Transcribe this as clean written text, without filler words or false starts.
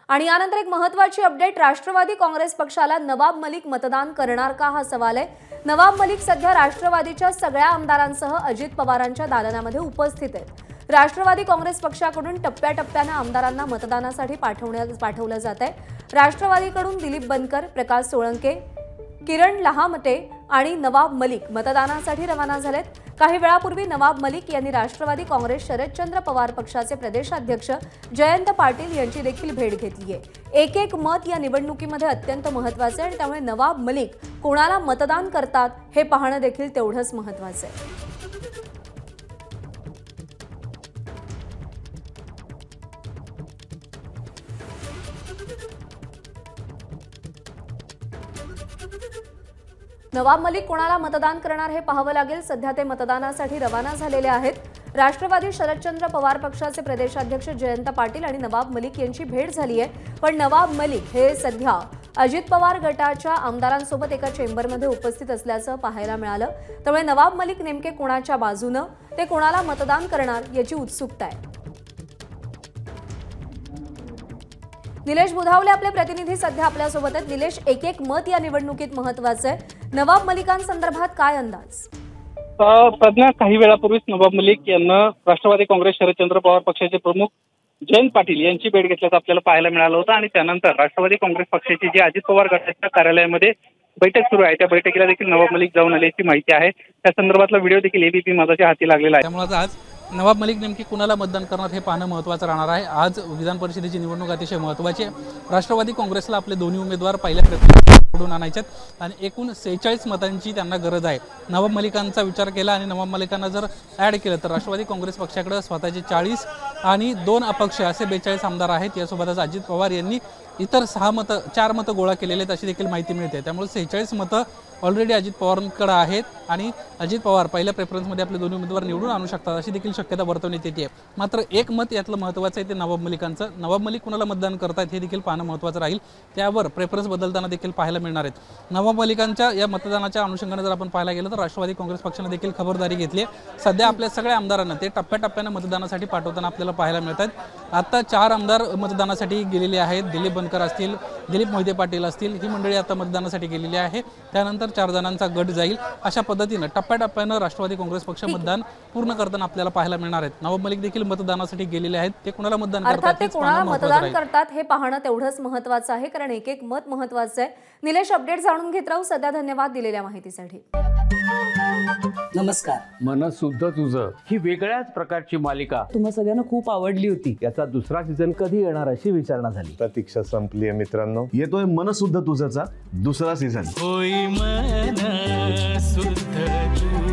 आणि यानंतर एक महत्त्वाची अपडेट, राष्ट्रवादी काँग्रेस पक्षाला नवाब मलिक मतदान करणार का हा सवाल आहे। नवाब मलिक सध्या राष्ट्रवादीच्या सगळ्या आमदारांसह अजित पवारांच्या दालनामध्ये उपस्थित आहेत। राष्ट्रवादी काँग्रेस पक्षाकडून टप्प्याटप्प्याने आमदारांना मतदानासाठी पाठवलं जात आहे। राष्ट्रवादीकडून दिलीप बनकर, प्रकाश सोळंके, किरण लहामटे आणि नवाब मलिक मतदानासाठी रवाना झालेत। काही वेळापूर्वी नवाब मलिक यांनी राष्ट्रवादी काँग्रेस शरदचंद्र पवार पक्षाचे प्रदेशाध्यक्ष जयंत पाटील यांची देखील भेट घेतली आहे। एक एक मत या निवडणुकीमध्ये अत्यंत महत्त्वाचे आहे आणि त्यामुळे नवाब मलिक कोणाला मतदान करतात हे पाहणं देखील तेवढंच महत्त्वाचं आहे। नवाब मलिक कोणाला मतदान करणार हे पाहावं लागेल। सध्या ते मतदानासाठी रवाना झालेले आहेत। राष्ट्रवादी शरदचंद्र पवार पक्षाचे प्रदेशाध्यक्ष जयंत पाटील आणि नवाब मलिक यांची भेट झाली आहे, पण नवाब मलिक हे सध्या अजित पवार गटाच्या आमदारांसोबत एका चेंबरमध्ये उपस्थित असल्याचं पाहायला मिळालं। त्यामुळे नवाब मलिक नेमके कोणाच्या बाजूनं, ते कोणाला मतदान करणार याची उत्सुकता आहे। निलेश बुधावले आपले प्रतिनिधी सध्या आपल्या सोबत आहेत। निलेश, एक एक मत या निवडणुकीत महत्त्वाचं आहे। नवाब मलिकांसंदर्भात काय अंदाज? प्रज्ञा, काही वेळापूर्वीच नवाब मलिक यांना राष्ट्रवादी काँग्रेस शरदचंद्र पवार पक्षाचे प्रमुख जयंत पाटील यांची भेट घेतल्याचं आपल्याला पाहायला मिळालं होतं आणि त्यानंतर राष्ट्रवादी काँग्रेस पक्षाची जी अजित पवार गटाच्या कार्यालयामध्ये बैठक सुरू आहे त्या बैठकीला देखील नवाब मलिक जाऊन आल्याची माहिती आहे। त्या संदर्भातला व्हिडिओ देखील एबीपी माझाच्या हाती लागलेला आहे। त्यामुळे आज नवाब मलिक नेमकी कुणाला मतदान करणार हे पाहणं महत्त्वाचं राहणार आहे। आज विधान परिषदेची निवडणूक अतिशय महत्त्वाची आहे। राष्ट्रवादी काँग्रेसला आपले दोन्ही उमेदवार पहिल्या निवडून आणायच्यात आणि एकूण 46 मतांची त्यांना गरज आहे। नवाब मलिकांचा विचार केला आणि नवाब मलिकांना जर ॲड केलं तर राष्ट्रवादी काँग्रेस पक्षाकडे स्वतःचे 40 आणि 2 अपक्ष असे 42 आमदार आहेत। यासोबतच अजित पवार यांनी इतर 4 मतं गोळा केलेले आहेत अशी देखील माहिती मिळते। त्यामुळे 46 मतं ऑलरेडी अजित पवारांकडे आहेत आणि अजित पवार पहिल्या प्रेफरन्समध्ये आपले दोन्ही उमेदवार निवडून आणू शकतात अशी देखील शक्यता वर्तवण्यात येते। मात्र एक मत यातलं महत्त्वाचं आहे ते नवाब मलिकांचं। नवाब मलिक कुणाला मतदान करतात हे देखील पाहणं महत्त्वाचं राहील। त्यावर प्रेफरन्स बदलताना देखील पाहायला मिळणार आहेत। नवाब मलिकांच्या या मतदानाच्या अनुषंगाने जर आपण पाहायला गेलं तर राष्ट्रवादी काँग्रेस पक्षाने देखील खबरदारी घेतली आहे। सध्या आपल्या सगळ्या आमदारांना ते टप्प्याटप्प्याने मतदानासाठी पाठवताना आपल्याला पाहायला मिळतात। आता 4 आमदार मतदानासाठी गेलेले आहेत। दिलीप बनकर असतील, दिलीप मोहिते पाटील असतील, ही मंडळी आता मतदानासाठी गेलेली आहे। त्यानंतर 4 जणांचा गट जाईल। अशा पद्धतीने टप्प्याटप्प्याने राष्ट्रवादी काँग्रेस पक्ष मतदान पूर्ण करताना आपल्याला पाहायला मिळणार आहेत। नवाब मलिक देखील मतदानासाठी गेलेले आहेत। ते कोणाला मतदान करतात हे पाहणं तेवढंच महत्त्वाचं आहे, कारण एक एक मत महत्त्वाचं आहे। निलेश, अपडेट जाणून घेत राहू। सध्या धन्यवाद दिलेल्या माहितीसाठी। नमस्कार। मन शुद्ध तुझं ही वेगळ्याच प्रकारची मालिका तुम्हा सगळ्यांना खूप आवडली होती। याचा दुसरा सीझन कधी येणार अशी विचारणा झाली। प्रतीक्षा संपली आहे मित्रांनो। येतोय मन शुद्ध तुझंचा दुसरा सीझन। होई मन शुद्ध